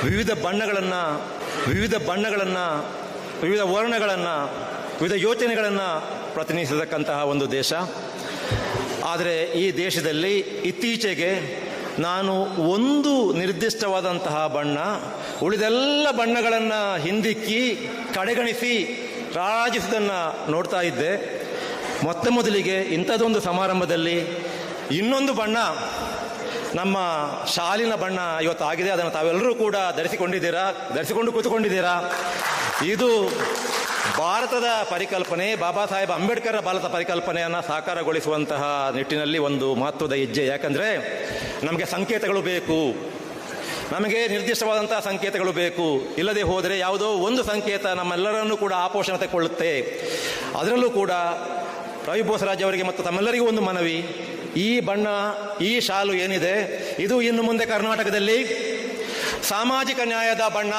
ವಿವಿಧ ಬಣ್ಣಗಳನ್ನು, ವಿವಿಧ ವರ್ಣಗಳನ್ನು, ವಿವಿಧ ಯೋಚನೆಗಳನ್ನು ಪ್ರತಿನಿಧಿಸತಕ್ಕಂತಹ ಒಂದು ದೇಶ. ಆದರೆ ಈ ದೇಶದಲ್ಲಿ ಇತ್ತೀಚೆಗೆ ನಾನು ಒಂದು ನಿರ್ದಿಷ್ಟವಾದಂತಹ ಬಣ್ಣ ಉಳಿದೆಲ್ಲ ಬಣ್ಣಗಳನ್ನು ಹಿಂದಿಕ್ಕಿ ಕಡೆಗಣಿಸಿ ರಾಜಿಸುವುದನ್ನು ನೋಡ್ತಾ ಇದ್ದೆ. ಮೊದಲಿಗೆ ಇಂಥದ್ದೊಂದು ಸಮಾರಂಭದಲ್ಲಿ ಇನ್ನೊಂದು ಬಣ್ಣ, ನಮ್ಮ ಶಾಲಿನ ಬಣ್ಣ ಇವತ್ತು ಆಗಿದೆ. ಅದನ್ನು ತಾವೆಲ್ಲರೂ ಕೂಡ ಧರಿಸಿಕೊಂಡು ಕೂತ್ಕೊಂಡಿದ್ದೀರಾ. ಇದು ಭಾರತದ ಪರಿಕಲ್ಪನೆ, ಬಾಬಾ ಸಾಹೇಬ್ ಅಂಬೇಡ್ಕರ್ ಭಾರತ ಪರಿಕಲ್ಪನೆಯನ್ನು ಸಾಕಾರಗೊಳಿಸುವಂತಹ ನಿಟ್ಟಿನಲ್ಲಿ ಒಂದು ಮಹತ್ವದ ಹೆಜ್ಜೆ. ಯಾಕಂದರೆ ನಮಗೆ ಸಂಕೇತಗಳು ಬೇಕು, ನಮಗೆ ನಿರ್ದಿಷ್ಟವಾದಂತಹ ಸಂಕೇತಗಳು ಬೇಕು. ಇಲ್ಲದೆ ಹೋದರೆ ಯಾವುದೋ ಒಂದು ಸಂಕೇತ ನಮ್ಮೆಲ್ಲರನ್ನೂ ಕೂಡ ಆಪೋಷಣ ತೆಗೊಳ್ಳುತ್ತೆ. ಅದರಲ್ಲೂ ಕೂಡ ರವಿ ಬೋಸರಾಜ್ ಅವರಿಗೆ ಮತ್ತು ತಮ್ಮೆಲ್ಲರಿಗೂ ಒಂದು ಮನವಿ, ಈ ಬಣ್ಣ, ಈ ಶಾಲು ಏನಿದೆ, ಇದು ಇನ್ನು ಮುಂದೆ ಕರ್ನಾಟಕದಲ್ಲಿ ಸಾಮಾಜಿಕ ನ್ಯಾಯದ ಬಣ್ಣ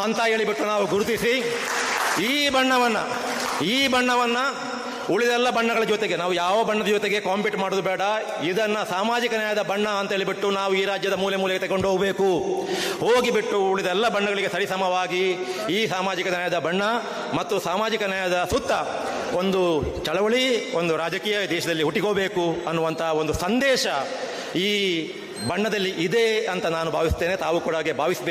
ಅಂತ ಹೇಳಿಬಿಟ್ಟು ನಾವು ಗುರುತಿಸಿ ಈ ಬಣ್ಣವನ್ನು ಉಳಿದೆಲ್ಲ ಬಣ್ಣಗಳ ಜೊತೆಗೆ, ನಾವು ಯಾವ ಬಣ್ಣದ ಜೊತೆಗೆ ಕಾಂಪೀಟ್ ಮಾಡೋದು ಬೇಡ, ಇದನ್ನು ಸಾಮಾಜಿಕ ನ್ಯಾಯದ ಬಣ್ಣ ಅಂತ ಹೇಳಿಬಿಟ್ಟು ನಾವು ಈ ರಾಜ್ಯದ ಮೂಲೆಗೆ ತಗೊಂಡು ಹೋಗಿಬಿಟ್ಟು ಉಳಿದೆಲ್ಲ ಬಣ್ಣಗಳಿಗೆ ಸರಿಸಮವಾಗಿ ಈ ಸಾಮಾಜಿಕ ನ್ಯಾಯದ ಬಣ್ಣ ಮತ್ತು ಸಾಮಾಜಿಕ ನ್ಯಾಯದ ಸುತ್ತ ಒಂದು ಚಳವಳಿ, ಒಂದು ರಾಜಕೀಯ ದೇಶದಲ್ಲಿ ಹುಟ್ಟಿಕೋಬೇಕು ಅನ್ನುವಂಥ ಒಂದು ಸಂದೇಶ ಈ ಬಣ್ಣದಲ್ಲಿ ಇದೆ ಅಂತ ನಾನು ಭಾವಿಸ್ತೇನೆ. ತಾವು ಕೂಡ ಹಾಗೆ ಭಾವಿಸಬೇಕು.